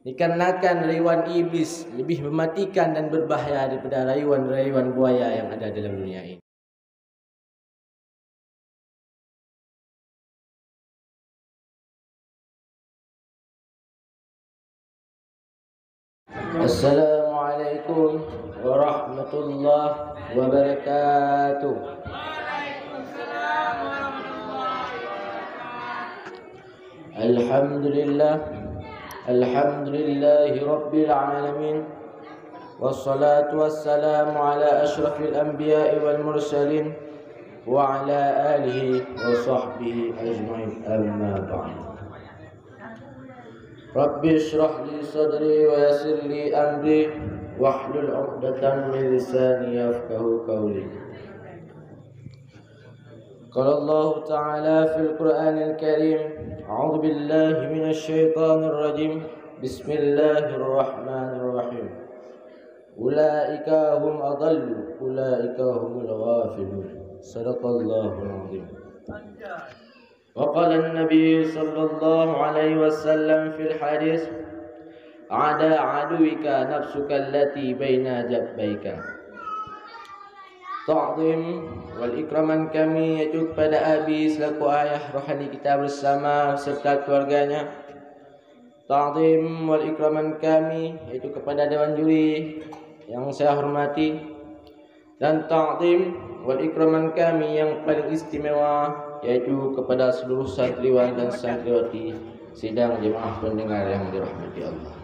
Dikarenakan rayuan iblis lebih mematikan dan berbahaya daripada rayuan-rayuan buaya yang ada dalam dunia ini. Assalamualaikum warahmatullahi wabarakatuh. Waalaikumsalam warahmatullahi wabarakatuh. Alhamdulillahi rabbil alamin. Wassalatu wassalamu ala asyrafil anbiya'i wal mursalin wa ala alihi wa sahbihi ajma'in, amma ba'd. Rabbi shrah li sadri wa yassir li amri wahlul 'uqdatam min lisani yafqahu qawli. Qala Allah Ta'ala fil Qur'anil Karim, a'udzu billahi minasy syaithanir rajim. Bismillahirrahmanirrahim. Ulaika hum adallu, ulaika humul ghafilun. Shadaqallahul 'azim. وقال النبي صلى الله عليه وسلم في الحديث عدا عدوك نفسك التي بين جنبيك. Ta'zim wal ikraman kami yaitu kepada Abi selaku ayah rohani kita bersama serta keluarganya. Ta'zim wal ikraman kami yaitu kepada dewan juri yang saya hormati, dan ta'zim wal ikraman kami yang paling istimewa yaitu kepada seluruh santriwan dan santriwati sidang jemaah pendengar yang dirahmati Allah.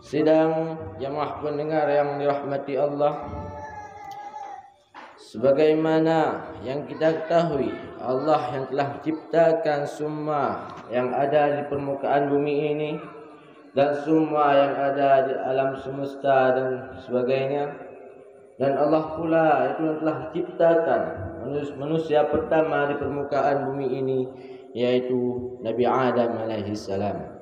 Sidang jemaah pendengar yang dirahmati Allah, sebagaimana yang kita ketahui, Allah yang telah menciptakan semua yang ada di permukaan bumi ini dan semua yang ada di alam semesta dan sebagainya. Dan Allah pula itu yang telah menciptakan manusia pertama di permukaan bumi ini, yaitu Nabi Adam alaihi salam.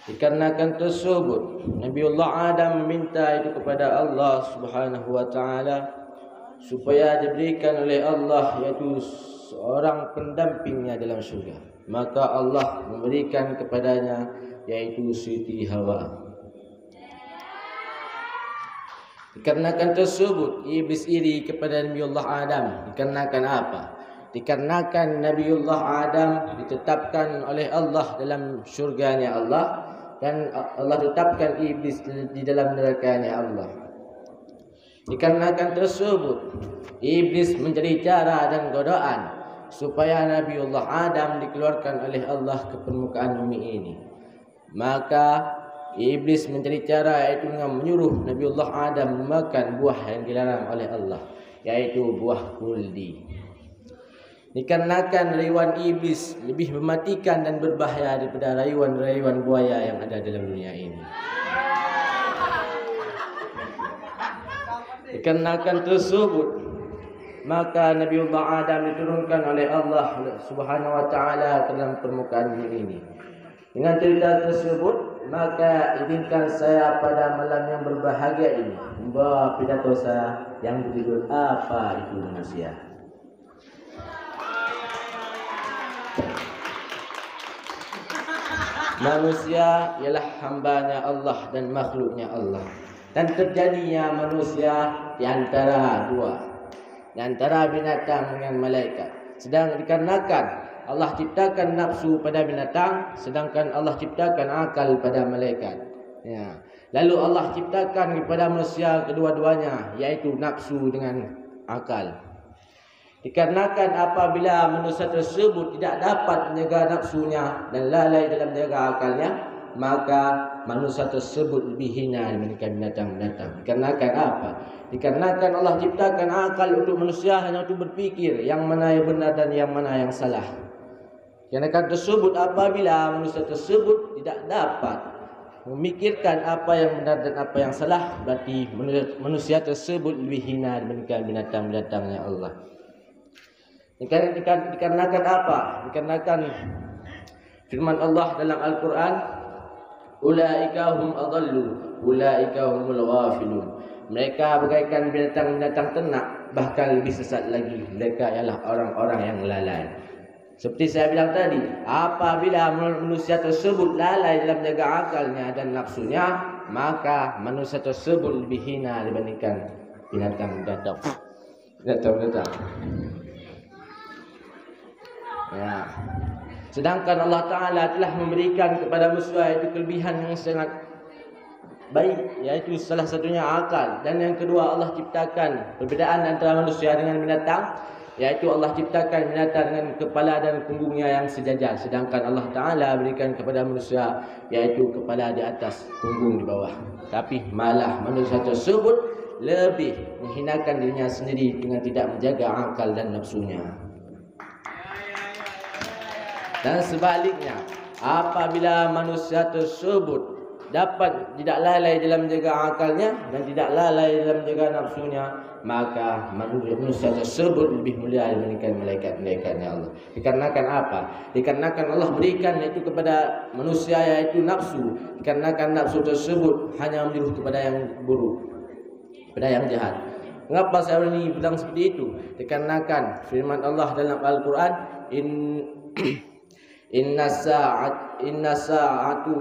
Dikarenakan tersebut, Nabiullah Adam meminta itu kepada Allah Subhanahu wa taala supaya diberikan oleh Allah yaitu seorang pendampingnya dalam syurga. Maka Allah memberikan kepadanya yaitu Siti Hawa. Dikarenakan tersebut, iblis iri kepada Nabiullah Adam. Dikarenakan apa? Dikarenakan Nabiullah Adam ditetapkan oleh Allah dalam syurganya Allah, dan Allah tetapkan iblis di dalam nerakanya Allah. Dikarenakan tersebut, iblis mencari cara dan godaan supaya Nabiullah Adam dikeluarkan oleh Allah ke permukaan bumi ini. Maka iblis mencari cara yaitu dengan menyuruh Nabiullah Adam memakan buah yang dilarang oleh Allah, yaitu buah kuldi. Dikarenakan rayuan iblis lebih mematikan dan berbahaya daripada rayuan-rayuan buaya yang ada dalam dunia ini. Dikarenakan tersebut, maka Nabiullah Adam diturunkan oleh Allah Subhanahu wa taala ke dalam permukaan bumi ini. Dengan cerita tersebut, maka izinkan saya pada malam yang berbahagia ini membawa pidato saya yang berjudul Apa Itu Manusia. Manusia ialah hambanya Allah dan makhluknya Allah, dan terjadinya manusia di antara dua, di antara binatang dengan malaikat. Sedang dikarenakan Allah ciptakan nafsu pada binatang, sedangkan Allah ciptakan akal pada malaikat. Ya. Lalu Allah ciptakan kepada manusia kedua-duanya, yaitu nafsu dengan akal. Dikarenakan apabila manusia tersebut tidak dapat menjaga nafsunya dan lalai dalam menjaga akalnya, maka manusia tersebut lebih hina dibandingkan binatang-binatang. Dikarenakan apa? Dikarenakan Allah ciptakan akal untuk manusia hanya untuk berfikir yang mana yang benar dan yang mana yang salah. Dikarenakan tersebut, apabila manusia tersebut tidak dapat memikirkan apa yang benar dan apa yang salah, berarti manusia tersebut lebih hina dibandingkan binatang-binatangnya Allah. Dikarenakan apa? Dikarenakan firman Allah dalam Al-Quran, ulaika hum adallu, ulaika humul ghafilun. Mereka bagaikan binatang-binatang ternak, bahkan lebih sesat lagi. Mereka ialah orang-orang yang lalai. Seperti saya bilang tadi, apabila manusia tersebut lalai dalam menjaga akalnya dan nafsunya, maka manusia tersebut lebih hina dibandingkan binatang-binatang. Ya. Sedangkan Allah Ta'ala telah memberikan kepada manusia itu kelebihan yang sangat baik, yaitu salah satunya akal. Dan yang kedua, Allah ciptakan perbezaan antara manusia dengan binatang, yaitu Allah ciptakan binatang dengan kepala dan punggungnya yang sejajar, sedangkan Allah Ta'ala berikan kepada manusia yaitu kepala di atas, punggung di bawah. Tapi malah manusia tersebut lebih menghinakan dirinya sendiri dengan tidak menjaga akal dan nafsunya. Dan sebaliknya, apabila manusia tersebut dapat tidak lalai dalam menjaga akalnya dan tidak lalai dalam menjaga nafsunya, maka manusia tersebut lebih mulia dibandingkan malaikat-malaikatnya Allah. Dikarenakan apa? Dikarenakan Allah berikan itu kepada manusia yaitu nafsu. Dikarenakan nafsu tersebut hanya menyuruh kepada yang buruk, kepada yang jahat. Mengapa saya ini bilang seperti itu? Dikarenakan firman Allah dalam Al-Quran, Inna sa'atu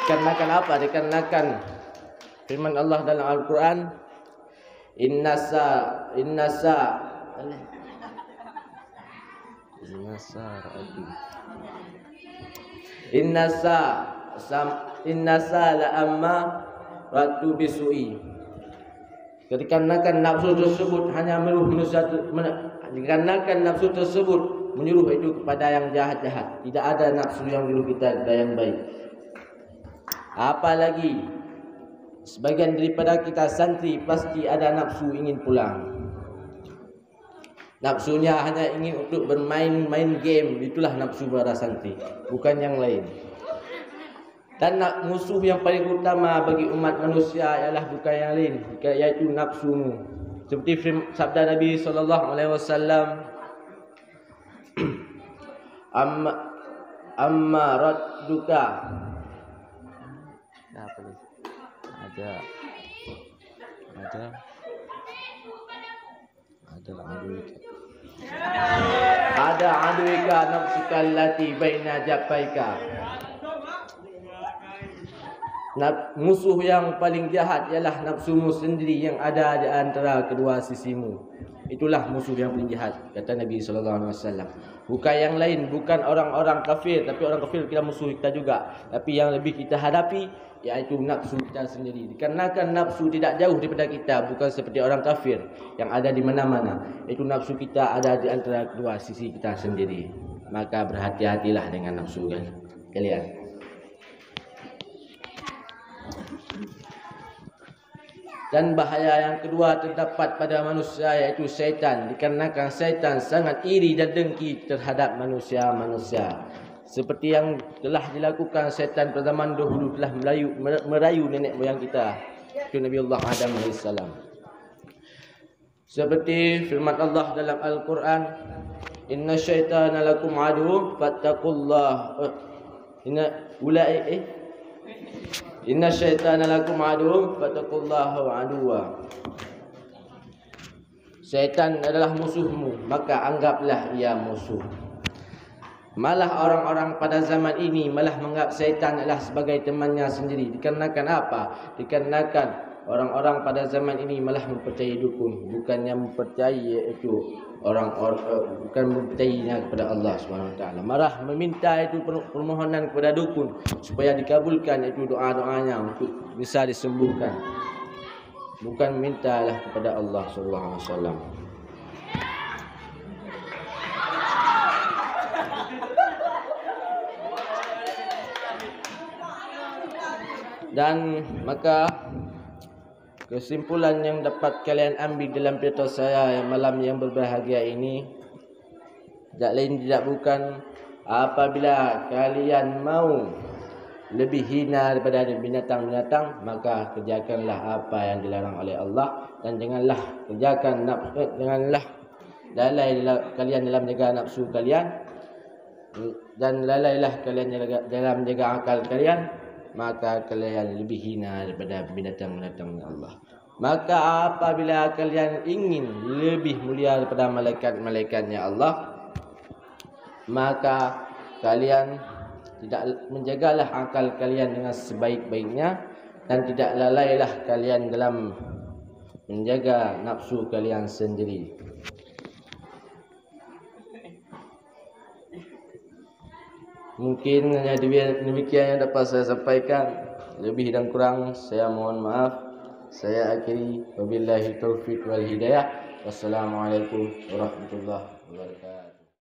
Dikarenakan apa? Dikarenakan firman Allah dalam Al-Quran, Inna la amma ratu bisu'i. Dikarenakan nafsu tersebut hanya menyuruh manusia, dikarenakan nafsu tersebut menyuruh itu kepada yang jahat-jahat. Tidak ada nafsu yang menyuruh kita kepada yang baik. Apalagi sebagian daripada kita santri pasti ada nafsu ingin pulang. Nafsunya hanya ingin untuk bermain game. Itulah nafsu para santri, bukan yang lain. Dan musuh yang paling utama bagi umat manusia ialah bukan yang lain, yaitu nafsumu. Seperti sabda Nabi SAW, amma radduka. Apa ni? Ada aduika nafsuka allati baina jafaika. Musuh yang paling jahat ialah nafsumu sendiri yang ada di antara kedua sisimu. Itulah musuh yang paling jahat, kata Nabi SAW. Bukan yang lain, bukan orang-orang kafir. Tapi orang kafir kita musuh kita juga. Tapi yang lebih kita hadapi iaitu nafsu kita sendiri. Dikarenakan nafsu tidak jauh daripada kita, bukan seperti orang kafir yang ada di mana-mana. Itu nafsu kita ada di antara kedua sisi kita sendiri. Maka berhati-hatilah dengan nafsu kalian. Dan bahaya yang kedua terdapat pada manusia yaitu syaitan. Dikarenakan syaitan sangat iri dan dengki terhadap manusia-manusia. Seperti yang telah dilakukan syaitan pada zaman dahulu, telah merayu nenek moyang kita, itu Nabi Allah Adam AS. Seperti firman Allah dalam Al-Quran, Inna syaitana lakum adu fattaqullah. Inna syaitana lakum adu fattaqullaha aduwa. Syaitan adalah musuhmu, maka anggaplah ia musuh. Malah orang-orang pada zaman ini malah menganggap syaitan adalah sebagai temannya sendiri. Dikarenakan apa? Dikarenakan orang-orang pada zaman ini malah mempercayai dukun, bukannya mempercayai itu bukan mempercayainya kepada Allah SWT. Malah meminta itu permohonan kepada dukun supaya dikabulkan itu doa-doanya untuk bisa disembuhkan, bukan mintalah kepada Allah SAW. Dan maka kesimpulan yang dapat kalian ambil dalam pidato saya yang malam yang berbahagia ini tidak lain tidak bukan, apabila kalian mau lebih hina daripada binatang-binatang, maka kerjakanlah apa yang dilarang oleh Allah, dan janganlah lalai kalian dalam menjaga nafsu kalian, dan lalailah kalian dalam menjaga akal kalian, maka kalian lebih hina daripada binatang-binatang Allah. Maka apabila kalian ingin lebih mulia daripada malaikat-malaikatnya Allah, maka kalian tidak menjagalah akal kalian dengan sebaik-baiknya, dan tidak lalailah kalian dalam menjaga nafsu kalian sendiri. Mungkin hanya demikian yang dapat saya sampaikan. Lebih dan kurang saya mohon maaf. Saya akhiri, wabillahi taufiq wal hidayah. Wassalamualaikum warahmatullahi wabarakatuh.